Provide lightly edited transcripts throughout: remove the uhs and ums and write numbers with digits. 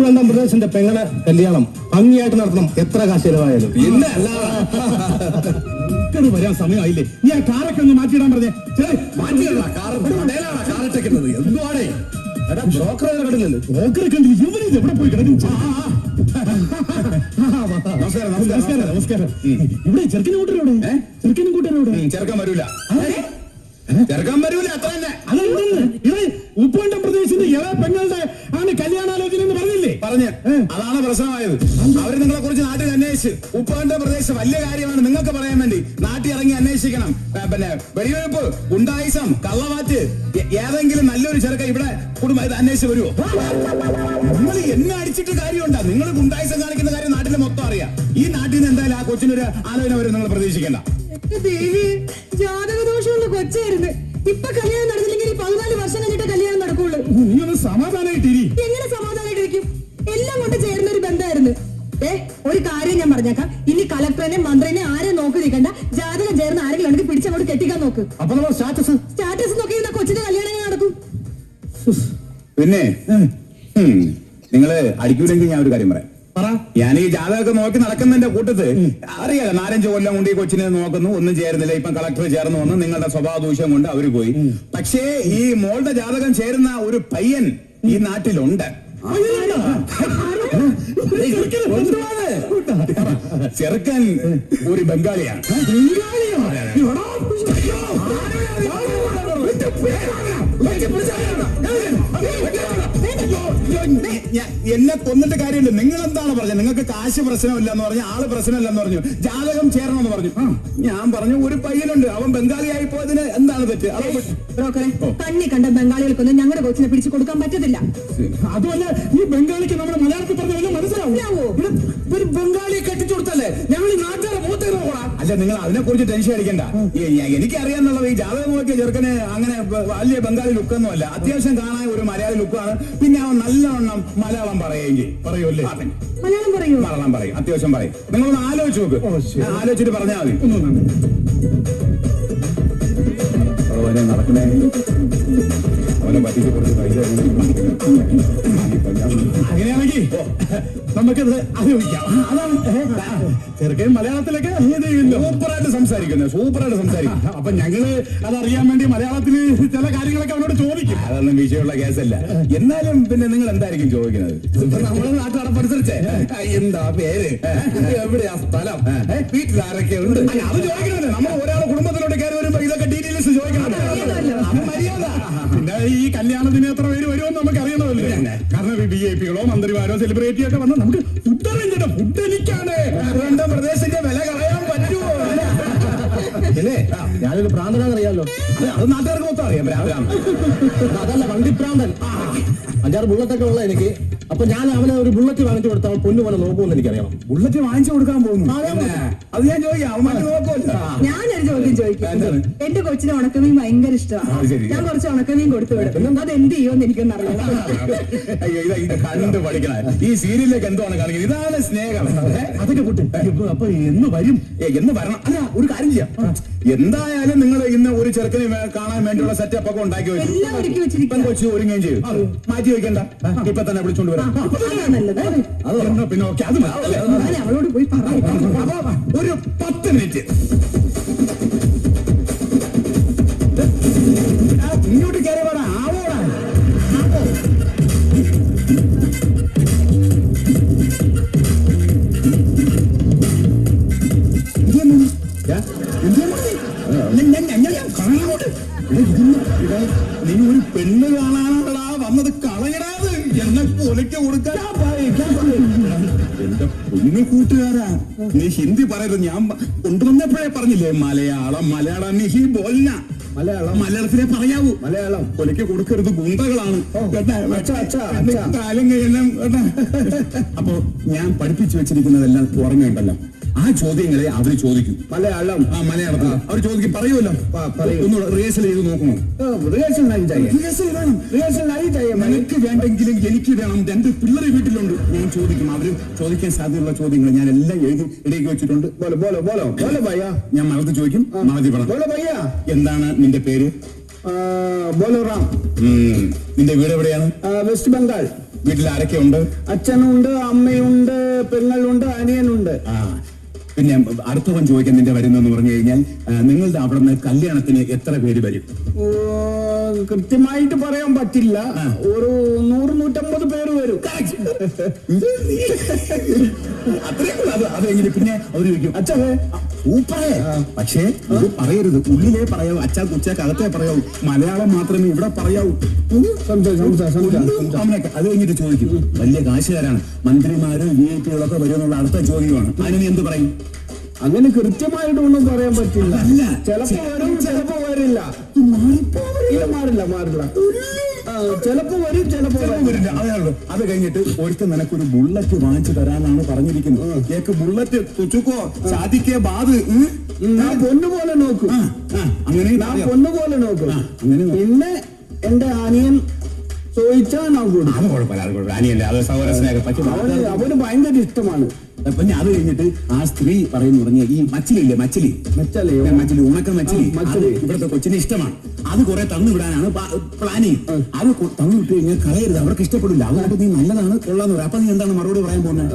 ഉപ്പുകണ്ടം പ്രദേശത്തിന്റെ പെങ്ങളെ കല്യാണം ഭംഗിയായിട്ട് നടത്തണം, എത്ര കാശ് ചെലവായാലും. പിന്നെ അല്ലാതെ വരാൻ സമയമായില്ലേ? നീ ആ കാറൊക്കെ ഒന്ന് മാറ്റിയിടാൻ പറഞ്ഞേ. മാറ്റിയിടാ, കാറിട്ടേക്കുന്നത് എന്തുവാടേ? ബ്രോക്കറെ കണ്ടില്ലല്ലോ. ബ്രോക്കറെ കണ്ടില്ല, ഇവരിത് എവിടെ പോയി കിടക്കും? നമസ്കാരം നമസ്കാരം. ഇവിടെ ചെറുക്കനും കൂട്ടരോടെ? ചെറുക്കനും കൂട്ടരോടെ? ചെറുക്കാൻ വരൂല, ചെറുക്കാൻ വരൂല, അത്ര തന്നെ. ഇത് ഉപ്പുകണ്ടം പ്രദേശത്തിന്റെ ഇള പെങ്ങളുടെ ആണ് കല്യാണാലോചന എന്ന് പറഞ്ഞില്ലേ? പറഞ്ഞ് അതാണ് പ്രശ്നമായത്. അവര് നിങ്ങളെ കുറിച്ച് നാട്ടിൽ അന്വേഷിച്ച് ഉപ്പുകണ്ടം പ്രദേശം വലിയ കാര്യമാണ് നിങ്ങൾക്ക് പറയാൻ വേണ്ടി നാട്ടിൽ ഇറങ്ങി അന്വേഷിക്കണം. പിന്നെ വെടിവെയ്പ്പ്, ഗുണ്ടായിസം, കള്ളവാറ്റ്, ഏതെങ്കിലും നല്ലൊരു ചെറുക്ക ഇവിടെ കുടുംബം ഇത് അന്വേഷിച്ച് വരുമോ? നിങ്ങൾ എന്നെ അടിച്ചിട്ട് കാര്യമുണ്ടോ? നിങ്ങൾ ഗുണ്ടായിസം കാണിക്കുന്ന കാര്യം നാട്ടിൽ മൊത്തം അറിയാം. ഈ നാട്ടിൽ നിന്ന് എന്തായാലും ആ കൊച്ചിനൊരു ആലോചന വരും, നിങ്ങൾ പ്രതീക്ഷിക്കേണ്ട. ജാതകദോഷമുള്ള കൊച്ചായിരുന്നു. ഇപ്പൊ കല്യാണം നടന്നില്ലെങ്കിൽ 14 വർഷം കഴിഞ്ഞിട്ട് കല്യാണം നടക്കുള്ളൂ. നീ ഒന്ന് സമാധാനായിട്ടിരി. എങ്ങനെ സമാധാനായിട്ടിരിക്കും? എല്ലാം കൊണ്ട് ചേരുന്ന ഒരു ബന്ധമായിരുന്നു. ഒരു കാര്യം ഞാൻ പറഞ്ഞേക്കാം, ഇനി കളക്ടറിനെ മന്ത്രിനെ ആരെ നോക്കി നിൽക്കണ്ട. ജാതകം ചേർന്ന് ആരെങ്കിലും ഉണ്ടെങ്കിൽ പിടിച്ചങ്ങോട്ട് കെട്ടിക്കാൻ നോക്ക്. അപ്പൊ നമ്മൾ സ്റ്റാറ്റസ് നോക്കി കൊച്ചിന്റെ കല്യാണം നടക്കും. പിന്നെ നിങ്ങള് അടിക്കൂലെങ്കിൽ ഞാൻ ഒരു കാര്യം പറയാം. ഞാൻ ഈ ജാതകമൊക്കെ നോക്കി നടക്കുന്നതിന്റെ കൂട്ടത്ത് അറിയാലോ, 4-5 കൊല്ലം കൊണ്ട് ഈ കൊച്ചിനെ നോക്കുന്നു, ഒന്നും ചേരുന്നില്ല. ഇപ്പം കളക്ടർ ചേർന്ന് വന്ന് നിങ്ങളുടെ സ്വഭാവ ദൂഷ്യം കൊണ്ട് അവര് പോയി. പക്ഷേ ഈ മോളുടെ ജാതകം ചേരുന്ന ഒരു പയ്യൻ ഈ നാട്ടിലുണ്ട്. ചെറുക്കൻ ഒരു ബംഗാളിയാണ്. എന്നെ കൊന്നിട്ട് കാര്യമില്ല. നിങ്ങൾ എന്താണ് പറഞ്ഞത്? നിങ്ങൾക്ക് കാശ് പ്രശ്നമില്ല എന്ന് പറഞ്ഞു, ആള് പ്രശ്നമില്ലെന്ന് പറഞ്ഞു, ജാതകം ചേരണമെന്ന് പറഞ്ഞു. ഞാൻ പറഞ്ഞു ഒരു പയ്യനുണ്ട്, അവൻ ബംഗാളിയായി പോയതിന് എന്താണ് തെറ്റ്? കണ്ണി കണ്ട ബംഗാളികൾക്കൊന്നും ഞങ്ങളുടെ കൊച്ചിനെ പിടിച്ചു കൊടുക്കാൻ പറ്റത്തില്ല. അതുമല്ല, ഈ ബംഗാളിക്ക് നമ്മുടെ മലയാളത്തിൽ പറഞ്ഞ വല്ല മനസ്സിലാവോ? ഒരു ബംഗാളിയെ കെട്ടിച്ചു കൊടുത്തല്ലേ ഞങ്ങൾ ഈ നാട്ടുകാരെ മൂത്തേക്ക് പോകണം. അല്ല, നിങ്ങൾ അതിനെ കുറിച്ച് ടെൻഷൻ അടിക്കണ്ട. എനിക്കറിയാന്നുള്ളത് ഈ ജാതകം നോക്കിയ ചെറുക്കന് അങ്ങനെ വലിയ ബംഗാളി ലുക്കൊന്നും അല്ല. അത്യാവശ്യം കാണാൻ ഒരു മലയാളി ലുക്കാണ്. പിന്നെ അവൻ നല്ലവണ്ണം മലയാളം പറയുകയും പറയൂല്ലേ? മലയാളം പറയും, അത്യാവശ്യം പറയും. നിങ്ങളൊന്ന് ആലോചിച്ച് നോക്ക്, ആലോചിച്ചിട്ട് പറഞ്ഞാൽ മതി. നടക്കുന്നേ അവനെ പറ്റിച്ച് കുറച്ച് പൈസ അങ്ങനെയാണെങ്കിൽ നമുക്കത് ആലോചിക്കാം. അതാണ് ചെറുക്കൻ മലയാളത്തിലൊക്കെ സൂപ്പറായിട്ട് സംസാരിക്കുന്നത്, സൂപ്പറായിട്ട് സംസാരിക്കും. അപ്പൊ ഞങ്ങള് അതറിയാൻ വേണ്ടി മലയാളത്തില് ചില കാര്യങ്ങളൊക്കെ അവനോട് ചോദിക്കും. അതൊന്നും വിഷയമുള്ള കേസല്ല. എന്നാലും പിന്നെ നിങ്ങൾ എന്തായിരിക്കും ചോദിക്കുന്നത്? നമ്മള് നാട്ടുകാരനുസരിച്ച് എന്താ പേര്, എവിടെയാ സ്ഥലം, വീട്ടിലാരൊക്കെ ഉണ്ട്, അത് ചോദിക്കണല്ലേ. നമ്മൾ ഒരാളെ കുടുംബത്തിലോട്ട് കയറി വരുമ്പോ ഇതൊക്കെ ഡീറ്റെയിൽസ് ചോദിക്കണം. മര്യാദ. പിന്നെ ഈ കല്യാണത്തിന് എത്ര പേര് വരുമെന്ന് നമുക്ക് അറിയണമല്ലോ. കാരണം VIP-കളോ മന്ത്രിമാരോ സെലിബ്രിറ്റിയോ ഒക്കെ വന്നാൽ നമുക്ക് ഫുഡ് അറേഞ്ച് ചെയ്യണം. ഫുഡ് എനിക്കാണ് പ്രദേശത്തിന്റെ വില കളയാൻ പറ്റുമോ? അല്ലേ? ഞാനൊരു പ്രാന്തനാണെന്നറിയാമല്ലോ. അത് നാട്ടുകാർക്ക് മൊത്തം അറിയാം. അതല്ല, വണ്ടിപ്രാന്തൻ. 5-6 ബുള്ളറ്റൊക്കെ ഉള്ള എനിക്ക്. അപ്പൊ ഞാൻ അവന് ഒരു ബുള്ളറ്റ് വാങ്ങിച്ചു കൊടുത്താൽ അവൻ പൊന്നു പോലെ നോക്കുമെന്ന് എനിക്കറിയാം. ബുള്ളറ്റ് വാങ്ങിച്ചു കൊടുക്കാൻ പോകുന്നു. അത് ഞാൻ ചോദിക്കാം, അവൻ മറ്റു നോക്കുമല്ല. ഞാനൊരു ചോദ്യം ചോദിക്കാം. എന്റെ കൊച്ചിന് ഉണക്കമീൻ ഭയങ്കര ഇഷ്ടമാണ്. ഞാൻ കുറച്ച് ഉണക്കമീൻ കൊടുത്തു വിടും. അത് എന്ത് ചെയ്യുമെന്ന് എനിക്കൊന്നും അറിയാം. അയ്യോ, ഇത് കണ്ട് പഠിക്കണ. ഈ സീരിയലിലേക്ക് എന്താണ് കാണിക്കുന്നത്? ഇതാണ് സ്നേഹം. അതൊക്കെ പൊട്ടും. അപ്പൊ എന്ന് വരും, എന്ന് വരണം. അല്ല, ഒരു കാര്യം ചെയ്യാം. എന്തായാലും നിങ്ങൾ ഇന്ന് ഒരു ചെറുക്കനെ കാണാൻ വേണ്ടിയുള്ള സെറ്റപ്പ് ഒക്കെ ഉണ്ടാക്കി വെച്ചു. കൊച്ചു ഒരുങ്ങുകയും ചെയ്തു. മാറ്റി വെക്കണ്ട, ഇപ്പൊ തന്നെ വിളിച്ചോണ്ട് വരാം. പിന്നെ ഓക്കെ, അത് അവളോട് പോയി പറയാം. ഒരു 10 മിനിറ്റ് ഇങ്ങോട്ട് കയറി വേണം. ആവോടാ നീ ഒരു പെണ്ണ് കാണാനാണടാ വന്നത്. കളയടാത്, എന്നെ കൊലയ്ക്ക് കൊടുക്കാൻ. എന്റെ പൊന്നു കൂട്ടുകാരാ, നീ ഹിന്ദി പറയരുത്. ഞാൻ കൊണ്ടുവന്നപ്പോഴേ പറഞ്ഞില്ലേ മലയാളം. മലയാളം നീ ഹി ബോൽന. മലയാളത്തിലെ പറയാവൂ. മലയാളം കൊലയ്ക്ക് കൊടുക്കരുത്, ഗുണ്ടകളാണ്. കാലം കഴിയണം. അപ്പൊ ഞാൻ പഠിപ്പിച്ചു വെച്ചിരിക്കുന്നതെല്ലാം ഓർമ്മയുണ്ടല്ലോ. ആ ചോദ്യങ്ങളെ അവര് ചോദിക്കും. മലയാളം മലയാളത്തിൽ അവർ ചോദിക്കും. പറയുമല്ലോ, ഒന്നുകൂടെ റിഹേഴ്സൽ ചെയ്ത് നോക്കണോ? നിനക്ക് വേണ്ടെങ്കിലും എനിക്ക് വേണം. 2 പിള്ളേരെ വീട്ടിലുണ്ട്. ഞാൻ ചോദിക്കും, അവര് ചോദിക്കാൻ സാധ്യതയുള്ള ചോദ്യങ്ങൾ ഞാൻ എല്ലാം എഴുതി ഇടയ്ക്ക് വെച്ചിട്ടുണ്ട്. ഞാൻ മറന്ന് ചോദിക്കും. മറതി പറഞ്ഞു. എന്താണ് നിന്റെ പേര്? ബോലോറാം. നിന്റെ വീട് എവിടെയാണ്? വെസ്റ്റ് ബംഗാൾ. വീട്ടിൽ ആരൊക്കെ ഉണ്ട്? അച്ഛനുണ്ട്, അമ്മയുണ്ട്, പെങ്ങളുണ്ട്, അനിയനുണ്ട്. ആ പിന്നെ അടുത്തവൻ ചോദിക്കാൻ നിന്റെ വരുന്നെന്ന് പറഞ്ഞു കഴിഞ്ഞാൽ നിങ്ങളുടെ അവിടെ നിന്ന് കല്യാണത്തിന് എത്ര പേര് വരും? ഓ, കൃത്യമായിട്ട് പറയാൻ പറ്റില്ല. ഒരു 100-150 പേര് വരും. അത് കഴിഞ്ഞിട്ട് പിന്നെ അവര് ചോദിക്കും അച്ഛേ സൂപ്പറേ, പക്ഷേ ഇത് പറയരുത്, ഉള്ളിലേ പറയാവൂ. അച്ഛാ കുച്ചക്കകത്തേ പറയാവൂ, മലയാളം മാത്രമേ ഇവിടെ പറയാവൂ. അത് കഴിഞ്ഞിട്ട് ചോദിക്കും വലിയ കാശുകാരാണ്, മന്ത്രിമാരും VIP-കളൊക്കെ വരുമെന്നുള്ള അടുത്ത ചോദ്യമാണ്. അതിന് നീ എന്ത് പറയും? അങ്ങനെ കൃത്യമായിട്ടൊന്നും പറയാൻ പറ്റില്ല. ചിലപ്പോ വരും, ചിലപ്പോ വരില്ല. മാറില്ല. ചിലപ്പോ വരും, ചിലപ്പോ വരില്ല. അതാണല്ലോ. അത് കഴിഞ്ഞിട്ട് ഒരുത്തൻ നിനക്കൊരു ബുള്ളറ്റ് വാങ്ങിച്ചു തരാനാണ് പറഞ്ഞിരിക്കുന്നത്. കേക്ക് ബുള്ളറ്റ് തുച്ചുക്കോ സാധിക്കേ ബാത് ഞാൻ പൊന്നുപോലെ നോക്കും. അങ്ങനെ ഞാൻ പൊന്നുപോലെ നോക്കും. പിന്നെ എന്റെ അനിയൻ ചോദിച്ചാ ഞാൻ കൊടുക്കും. അത് കുഴപ്പമില്ല. അനിയല്ലേ, അത് സഹോദര സ്നേഹം. പക്ഷെ അവന് ഭയങ്കര ഇഷ്ടമാണ്. പിന്നെ അത് കഴിഞ്ഞിട്ട് ആ സ്ത്രീ പറയുന്നു പറഞ്ഞ ഈ മച്ചിലില്ലേ, മച്ചിലി ഉണക്ക മച്ചിലി, ഇവിടുത്തെ കൊച്ചിന് ഇഷ്ടമാണ്. അത് കുറെ തന്നു വിടാനാണ് പ്ലാനിങ്. അത് തന്നു വിട്ട് കഴിഞ്ഞാൽ കളയരുത്, അവർക്ക് ഇഷ്ടപ്പെടില്ല. അതുകൊണ്ട് നീ നല്ലതാണ് കൊള്ളാന്ന് പറയാം. അപ്പൊ നീ എന്താണ് മറുപടി പറയാൻ പോകുന്നത്?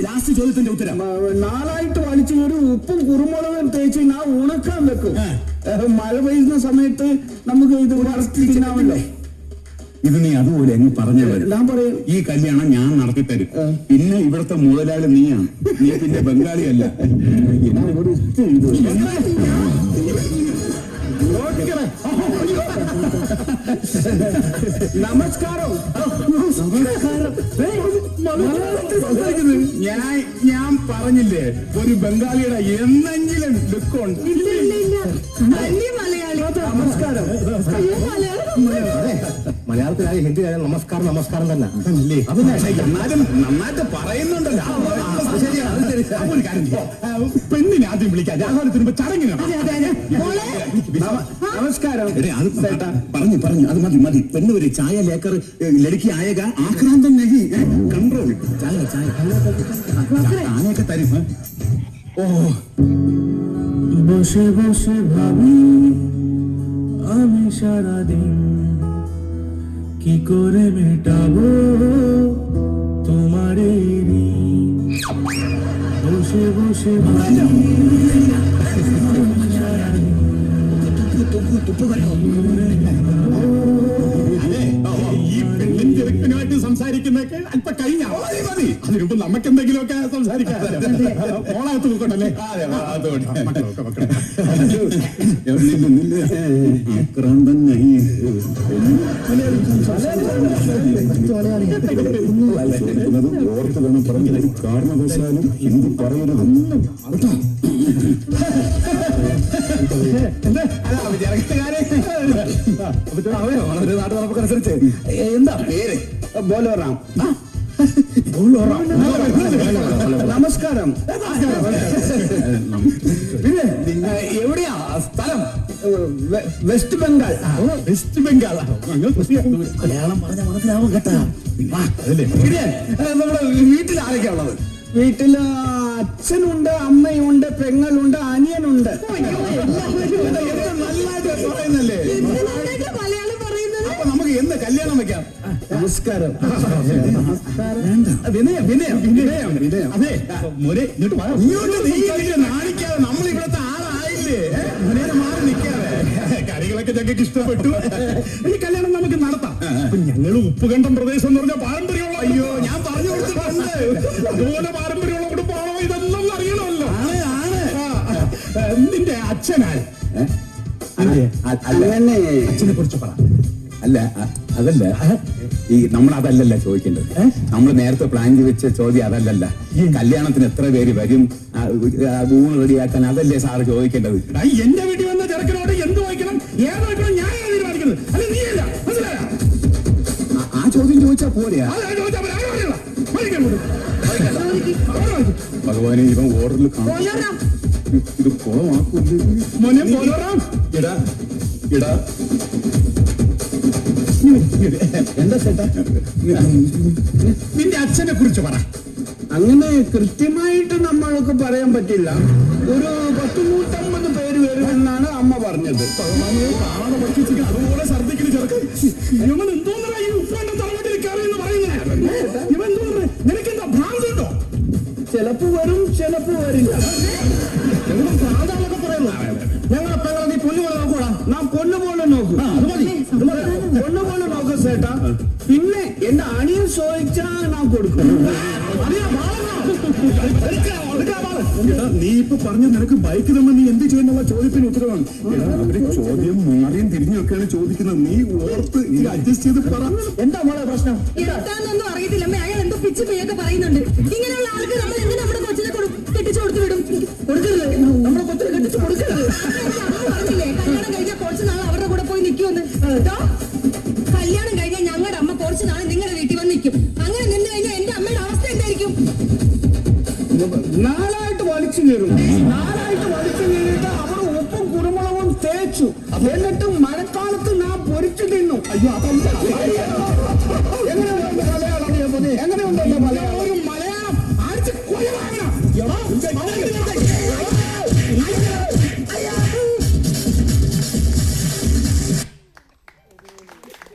ലാസ്റ്റ് ചോദ്യത്തിന്റെ ഉത്തരം 4 വലിച്ചു ഒരു ഉപ്പും കുരുമുളകും തേച്ച് ഞാൻ ഉണക്കാൻ വെക്കും. മഴ പെയ്യുന്ന സമയത്ത് നമുക്ക് ഇത് വറുത്തിരിക്കാമല്ലോ. ഇത് നീ അതുപോലെ അങ്ങ് പറഞ്ഞു വരും. ഞാൻ പറയും ഈ കല്യാണം ഞാൻ നടത്തി തരും. പിന്നെ ഇവിടുത്തെ മുതലാളി നീയാണ്, നീ പിന്നെ ബംഗാളിയല്ല. നമസ്കാരം. ഞാൻ പറഞ്ഞില്ലേ ഒരു ബംഗാളിയുടെ എന്തെങ്കിലും ലുക്കുണ്ട്. നമസ്കാരം. മലയാളത്തിലായ ഹിന്ദിയിലായാലും നമസ്കാരം തന്നെ. എന്നാലും നന്നായിട്ട് പറയുന്നുണ്ടല്ലോ. പെണ്ണിനെ ആദ്യം വിളിക്കാം, രാഹുലത്തിന് ചടങ്ങിന്. നമസ്കാരം. പറഞ്ഞു അത് മതി. പെണ്ണ് ഒരു ചായ ലേക്കർ ലടുക്കി ആയക ആക്രാന്തം നഹി കൺട്രോൾ. ചായ ആനയൊക്കെ തരും. ഓ বসে বসে ভাবি আমি সারাদিন কি করে মেটাবো তোমার এই ঋণ। বসে বসে ভাবি ഈ പെണ്ണിൻ ചെറുക്കനുമായിട്ട് സംസാരിക്കുന്നൊക്കെ അല്പം കഴിഞ്ഞ മതി. അതിനുമ്പ് നമുക്ക് എന്തെങ്കിലുമൊക്കെ സംസാരിക്കാം. ഓളകത്ത് നോക്കണ്ടല്ലേ? ഓർത്ത് വേണം പറഞ്ഞത്. കാരണവശാലും ഹിന്ദി പറയരുത്. നാട്ടു നടപ്പനുസരിച്ച് എന്താ പേര്? ബോലോറാം. നമസ്കാരം. പിന്നെ എവിടെയാ സ്ഥലം? വെസ്റ്റ് ബംഗാൾ. വെസ്റ്റ് ബംഗാൾ. മലയാളം പറഞ്ഞ മനസ്സിലാവും കേട്ടാ. അതല്ലേ നമ്മുടെ വീട്ടിൽ ആരൊക്കെയാ ഉള്ളത്? വീട്ടില് അച്ഛനുണ്ട്, അമ്മയുണ്ട്, പെങ്ങളുണ്ട്, അനിയനുണ്ട്. നല്ലതായിട്ട് പറയുന്നല്ലേ? മലയാളം പറയുന്നത്. അപ്പൊ നമുക്ക് എന്ന് കല്യാണം വെക്കാം? നമസ്കാരം. വിനയം. അതെ മോനെ ഇങ്ങോട്ട് നാണിക്കാതെ, നമ്മൾ ഇവിടുത്തെ ആളായില്ലേ? നേരെ മാറി നിൽക്കാതെ. കാര്യങ്ങളൊക്കെ ഞങ്ങൾക്ക് ഇഷ്ടപ്പെട്ടു. ഈ കല്യാണം നമുക്ക് നടത്താം. ഞങ്ങൾ ഉപ്പുകണ്ടം പ്രദേശം എന്ന് പറഞ്ഞ പാരമ്പര്യമുള്ള, അയ്യോ ഞാൻ പറഞ്ഞു കൊടുത്തിട്ടുണ്ട്, അതുപോലെ പാരമ്പര്യമുള്ള കുടുംബമാണോ ഇതൊന്നും അറിയണമല്ലോ. നിന്റെ അച്ഛനാണ്. അങ്ങനെ അച്ഛനെ കുറിച്ച് പറ. അല്ല അതല്ല, ഈ നമ്മൾ അതല്ലല്ല ചോദിക്കേണ്ടത്. നമ്മൾ നേരത്തെ പ്ലാൻ ചെയ്ത് വെച്ച ചോദ്യം അതല്ലല്ല. ഈ കല്യാണത്തിന് എത്ര പേര് വരും, ഊണ് റെഡിയാക്കാൻ, അതല്ലേ സാറ് ചോദിക്കേണ്ടത്. എന്റെ വീട്ടിൽ വന്ന ചെറുക്കനോട് എന്ത് വായിക്കണം, ഏത് വായിക്കണം ഞാൻ തീരുമാനിക്കുന്നത്, അല്ലെ നീയല്ല. മനസ്സിലായോ? ആ ചോദ്യം ചോദിച്ചാ പോലെയാ. ഭഗവാനെ ഇവൻ ഓർഡറിൽ കാണാം. ഇത് കുളമാക്കൂല്ലേ മോനെ? പോലോറാം. ഇടാ എന്താ ചേട്ടാ? നിന്റെ അച്ഛനെ കുറിച്ച് പറ. അങ്ങനെ കൃത്യമായിട്ട് നമ്മൾക്ക് പറയാൻ പറ്റില്ല. ഒരു 100-150 പേര് വരുമെന്നാണ് അമ്മ പറഞ്ഞത്. അതുപോലെ ഛർദ്ദിക്കുന്ന ചെറുക്കൻ എന്തോന്നാ ഈ ഉപ്പുകണ്ടം തറവാട്ടിൽ ചേട്ടാ പിന്നെ എന്റെ അണിയൻ ചോദിച്ചാ ഞാൻ കൊടുക്കും. എടാ, നീ ഇപ്പൊ പറഞ്ഞ നിനക്ക് ബൈക്ക് തമ്മിൽ നീ എന്ത് ചെയ്യുന്നുള്ള ചോദ്യത്തിന് ഉത്തരവാണ്. എടാ, അവര് ചോദ്യം മാറിയും തിരിഞ്ഞൊക്കെയാണ് ചോദിക്കുന്നത്. നീ ഓർത്ത് ഇത് അഡ്ജസ്റ്റ് ചെയ്ത് പറ. എന്താ മോളെ പ്രശ്നം? എന്താന്നൊന്നും അറിയത്തില്ല അമ്മ. അയാൾ എന്തോ പിച്ച് പേയൊക്കെ പറയുന്നുണ്ട്. ഇങ്ങനെയുള്ള ആൾക്ക് നമ്മൾ എങ്ങനെ നമ്മുടെ കൊച്ചിനെ കെട്ടിച്ചു കൊടുത്തു വിടും? കൊടുക്കരുത്, നമ്മളെ കൊച്ചിനെ കെട്ടിച്ച് കൊടുക്കരുത്. അമ്മ പറഞ്ഞില്ലേ കല്യാണം കഴിഞ്ഞാൽ കുറച്ച് നാൾ അവരുടെ കൂടെ പോയി നിൽക്കുമെന്ന്. കേട്ടോ, കല്യാണം കഴിഞ്ഞാൽ ഞങ്ങളുടെ അമ്മ കുറച്ച് നാൾ നിങ്ങളുടെ വീട്ടിൽ വന്ന് നിൽക്കും. അങ്ങനെ നിന്ന് കഴിഞ്ഞാൽ എന്റെ അമ്മയുടെ അവസ്ഥ എന്തായിരിക്കും? നാലായിട്ട് വലിച്ചു കയറും. നാലായിട്ട് വലിച്ചു കയറിയിട്ട് അവിടെ ഉപ്പും കുരുമുളകും തേച്ചു. എന്നിട്ട് മഴക്കാലത്ത് ഞാൻ പൊരിച്ചു തിന്നു. അയ്യോ, അതല്ല